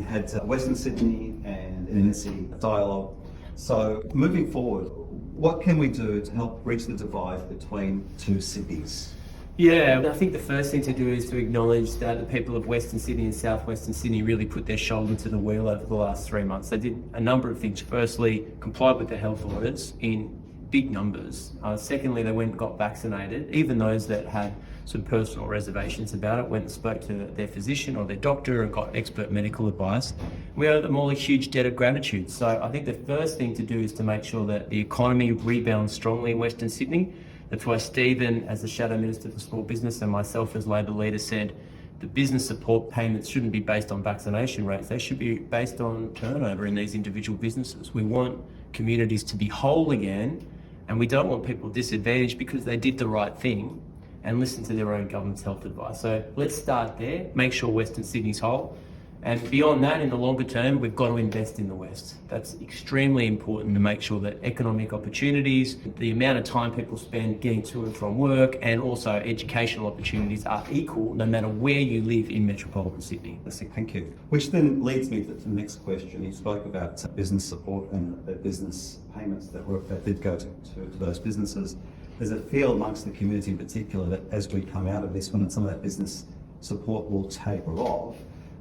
had Western Sydney and NSC dialogue. So moving forward, what can we do to help bridge the divide between two cities? Yeah, I think the first thing to do is to acknowledge that the people of Western Sydney and South Western Sydney really put their shoulder to the wheel over the last 3 months. They did a number of things. Firstly, complied with the health orders in big numbers. Secondly, they went and got vaccinated. Even those that had some personal reservations about it went and spoke to their physician or their doctor and got expert medical advice. We owe them all a huge debt of gratitude. So I think the first thing to do is to make sure that the economy rebounds strongly in Western Sydney. That's why Stephen, as the Shadow Minister for Small Business, and myself as Labor leader said, the business support payments shouldn't be based on vaccination rates. They should be based on turnover in these individual businesses. We want communities to be whole again, and we don't want people disadvantaged because they did the right thing and listen to their own government's health advice. So let's start there, make sure Western Sydney's whole. And beyond that, in the longer term, we've got to invest in the West. That's extremely important to make sure that economic opportunities, the amount of time people spend getting to and from work, and also educational opportunities are equal no matter where you live in metropolitan Sydney. Thank you. Which then leads me to the next question. You spoke about business support and business payments that did go to those businesses. There's a feel amongst the community in particular that as we come out of this, when some of that business support will taper off,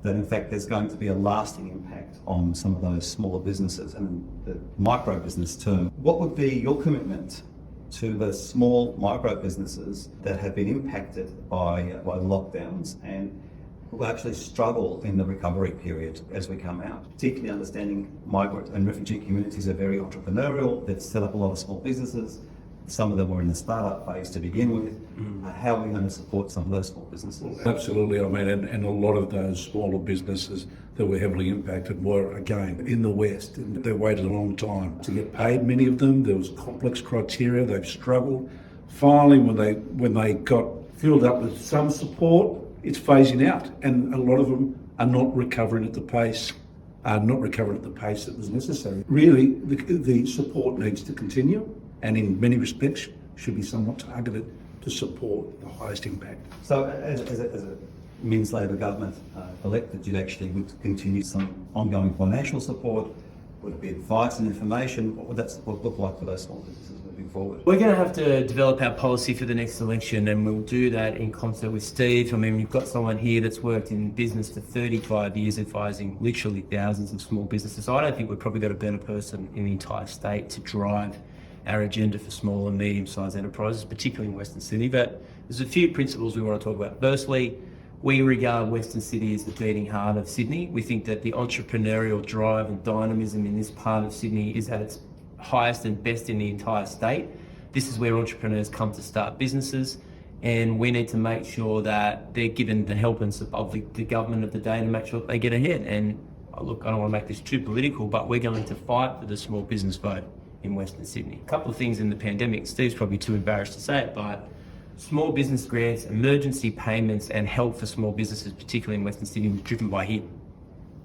that in fact there's going to be a lasting impact on some of those smaller businesses and the micro business term. What would be your commitment to the small micro businesses that have been impacted by lockdowns and will actually struggle in the recovery period as we come out, particularly understanding migrant and refugee communities are very entrepreneurial, they've set up a lot of small businesses. Some of them were in the startup phase to begin with. How are we going to support some of those small businesses? Absolutely. I mean, and a lot of those smaller businesses that were heavily impacted were, again, in the West. And they waited a long time to get paid, many of them. There was complex criteria. They've struggled. Finally, when they got filled up with some support, it's phasing out. And a lot of them are not recovering at the pace that was necessary. Really, the support needs to continue, and in many respects should be somewhat targeted to support the highest impact. So as a Minns Labor government elected, you actually would continue some ongoing financial support? Would it be advice and information? What would that support look like for those small businesses moving forward? We're going to have to develop our policy for the next election, and we'll do that in concert with Steve. I mean, we've got someone here that's worked in business for 35 years advising literally thousands of small businesses. So I don't think we've probably got a better person in the entire state to drive our agenda for small and medium-sized enterprises, particularly in Western Sydney. But there's a few principles we want to talk about. Firstly, we regard Western Sydney as the beating heart of Sydney. We think that the entrepreneurial drive and dynamism in this part of Sydney is at its highest and best in the entire state. This is where entrepreneurs come to start businesses, and we need to make sure that they're given the help and support of the government of the day to make sure that they get ahead. And look, I don't want to make this too political, but we're going to fight for the small business vote in Western Sydney. A couple of things in the pandemic, Steve's probably too embarrassed to say it, but small business grants, emergency payments and help for small businesses, particularly in Western Sydney, was driven by him.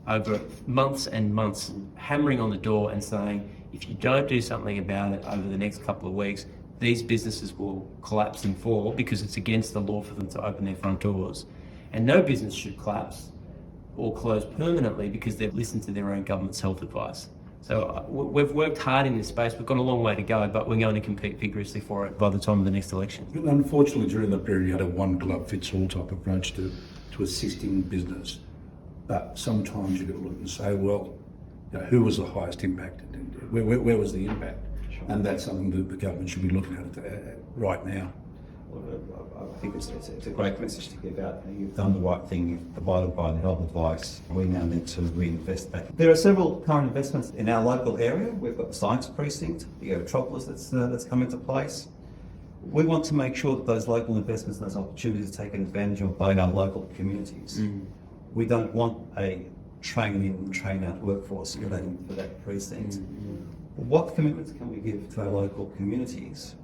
Over months and months, hammering on the door and saying, if you don't do something about it over the next couple of weeks, these businesses will collapse and fall because it's against the law for them to open their front doors. And no business should collapse or close permanently because they've listened to their own government's health advice. So we've worked hard in this space. We've got a long way to go, but we're going to compete vigorously for it by the time of the next election. Unfortunately, during that period, you had a one-glove-fits-all type approach to assisting business. But sometimes you've got to look and say, well, who was the highest impacted? Where was the impact? Sure. And that's something that the government should be looking at right now. I think it's a great message to give out. You've done the right thing, you've abided by the health advice. We now need to reinvest back. There are several current investments in our local area. We've got the Science Precinct, the Metropolis that's come into place. We want to make sure that those local investments and those opportunities are taken advantage of by our local communities. We don't want a train-in, train-out workforce relating to that precinct. What commitments can we give to our local communities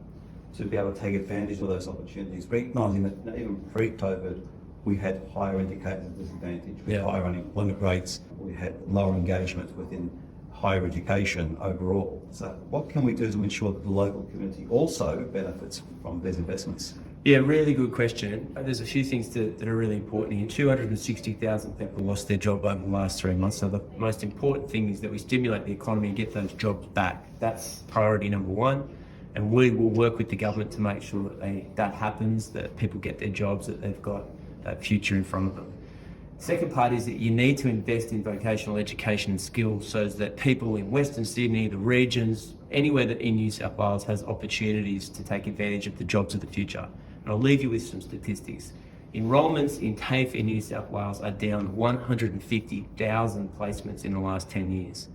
to be able to take advantage of those opportunities, recognising that even pre-COVID, we had higher indicators of disadvantage, we had higher unemployment rates, we had lower engagement within higher education overall. So what can we do to ensure that the local community also benefits from these investments? Yeah, really good question. There's a few things that are really important here. 260,000 people lost their job over the last 3 months. So the most important thing is that we stimulate the economy and get those jobs back. That's priority number one. And we will work with the government to make sure that happens, that people get their jobs, that they've got that future in front of them. Second part is that you need to invest in vocational education and skills so that people in Western Sydney, the regions, anywhere that in New South Wales has opportunities to take advantage of the jobs of the future. And I'll leave you with some statistics. Enrolments in TAFE in New South Wales are down 150,000 placements in the last 10 years.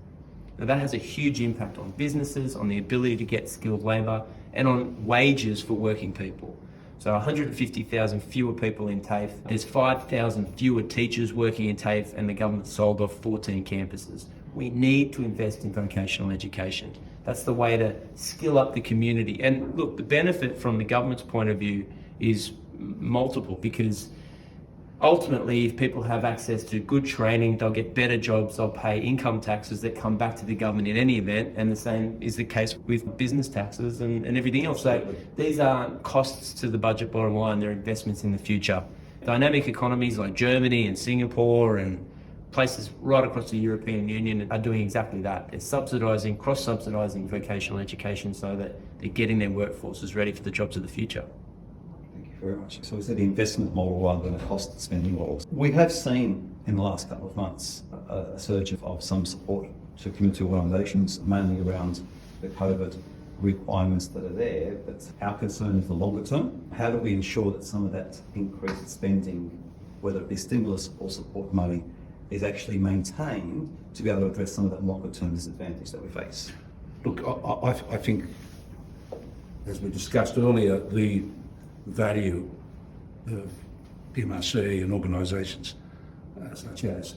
Now that has a huge impact on businesses, on the ability to get skilled labour, and on wages for working people. So 150,000 fewer people in TAFE. There's 5,000 fewer teachers working in TAFE, and the government sold off 14 campuses. We need to invest in vocational education. That's the way to skill up the community. And look, the benefit from the government's point of view is multiple, because ultimately, if people have access to good training, they'll get better jobs, they'll pay income taxes that come back to the government in any event, and the same is the case with business taxes and everything else. So these aren't costs to the budget bottom line, they're investments in the future. Dynamic economies like Germany and Singapore and places right across the European Union are doing exactly that. They're subsidising, cross-subsidising vocational education so that they're getting their workforces ready for the jobs of the future. Very much. So we said the investment model rather than a cost spending model. We have seen in the last couple of months a surge of some support to community organisations, mainly around the COVID requirements that are there. But our concern is the longer term. How do we ensure that some of that increased spending, whether it be stimulus or support money, is actually maintained to be able to address some of that longer term disadvantage that we face? Look, I think, as we discussed earlier, the value of MRC and organisations such as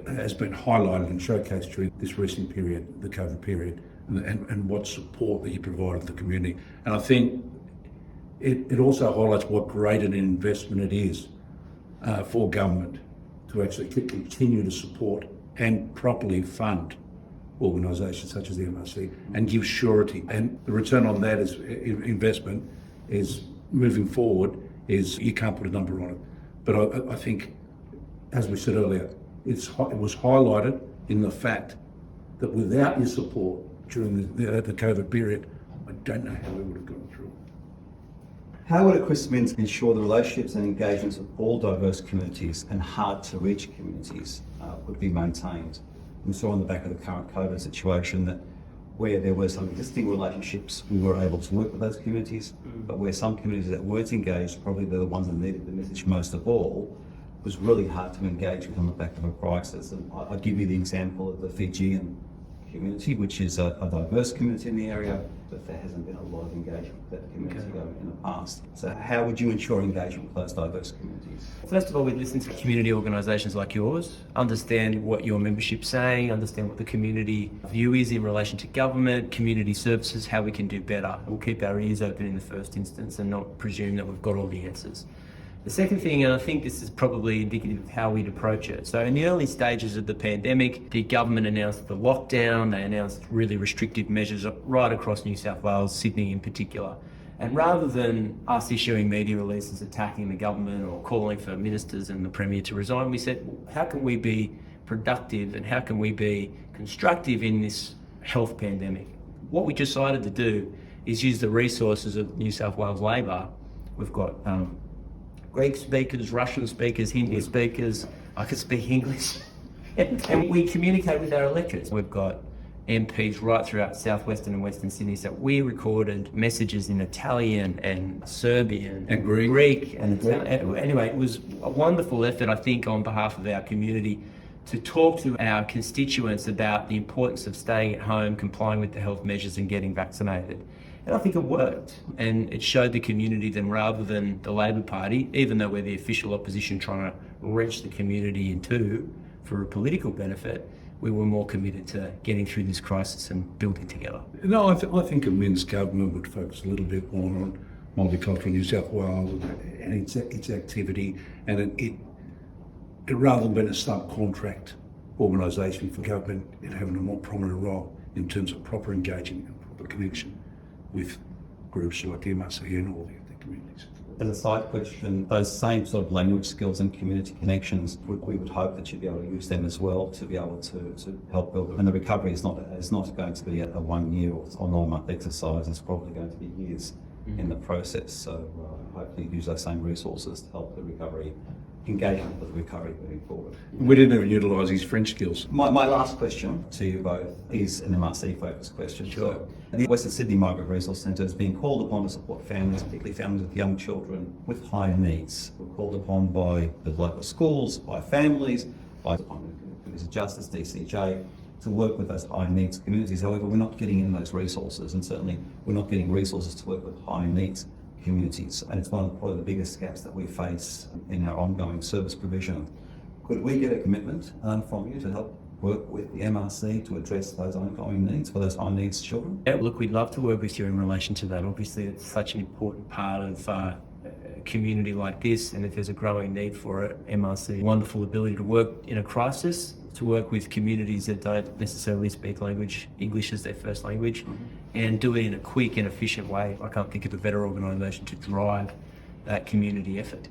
has been highlighted and showcased during this recent period, the COVID period, and what support that you provided the community. And I think it also highlights what great an investment it is for government to actually continue to support and properly fund organisations such as the MRC and give surety. And the return on that is investment is moving forward is, you can't put a number on it. But I think, as we said earlier, it was highlighted in the fact that without your support during the COVID period, I don't know how we would have gone through. How would a Chris Minns ensure the relationships and engagements of all diverse communities and hard to reach communities would be maintained? We saw on the back of the current COVID situation that where there were some existing relationships, we were able to work with those communities, but where some communities that weren't engaged, probably they're the ones that needed the message most of all, was really hard to engage with on the back of a crisis. And I'll give you the example of the Fijian community, which is a diverse community in the area, but there hasn't been a lot of engagement with that community in the past. So how would you ensure engagement with those diverse communities? First of all, we'd listen to community organisations like yours, understand what your membership's saying, understand what the community view is in relation to government, community services, how we can do better. We'll keep our ears open in the first instance and not presume that we've got all the answers. The second thing, and I think this is probably indicative of how we'd approach it. So in the early stages of the pandemic, the government announced the lockdown, they announced really restrictive measures right across New South Wales, Sydney in particular. And rather than us issuing media releases attacking the government or calling for ministers and the Premier to resign, we said, well, how can we be productive and how can we be constructive in this health pandemic? What we decided to do is use the resources of New South Wales Labor. We've got Greek speakers, Russian speakers, Hindi speakers. I can speak English. And we communicate with our electorates. We've got MPs right throughout southwestern and western Sydney. So we recorded messages in Italian and Serbian and Greek. Anyway, it was a wonderful effort, I think, on behalf of our community to talk to our constituents about the importance of staying at home, complying with the health measures and getting vaccinated. And I think it worked, and it showed the community that rather than the Labor Party, even though we're the official opposition trying to wrench the community in two for a political benefit, we were more committed to getting through this crisis and building together. No, I think a Minns government would focus a little bit more on Multicultural New South Wales and its activity, and it rather than being a subcontract organisation for government, it having a more prominent role in terms of proper engagement and proper connection with groups like the MRC and all the communities. As a side question, those same sort of language skills and community connections, we would hope that you'd be able to use them as well to be able to help build. And the recovery is not going to be a 1 year or 9 month exercise. It's probably going to be years in the process. So hopefully use those same resources to help the recovery, engagement with the recovery moving forward. We didn't even utilise his French skills. My last question to you both is an MRC focused question. Sure. So, the Western Sydney Migrant Resource Centre is being called upon to support families, particularly families with young children with higher needs. We're called upon by the local schools, by families, by the Community Justice, DCJ, to work with those high needs communities. However, we're not getting in those resources, and certainly we're not getting resources to work with high needs communities. And it's one of probably the biggest gaps that we face in our ongoing service provision. Could we get a commitment from you to help work with the MRC to address those ongoing needs for those high needs children? Yeah, look, we'd love to work with you in relation to that. Obviously, it's such an important part of a community like this, and if there's a growing need for it, MRC, wonderful ability to work in a crisis, to work with communities that don't necessarily speak English as their first language, and do it in a quick and efficient way. I can't think of a better organisation to drive that community effort.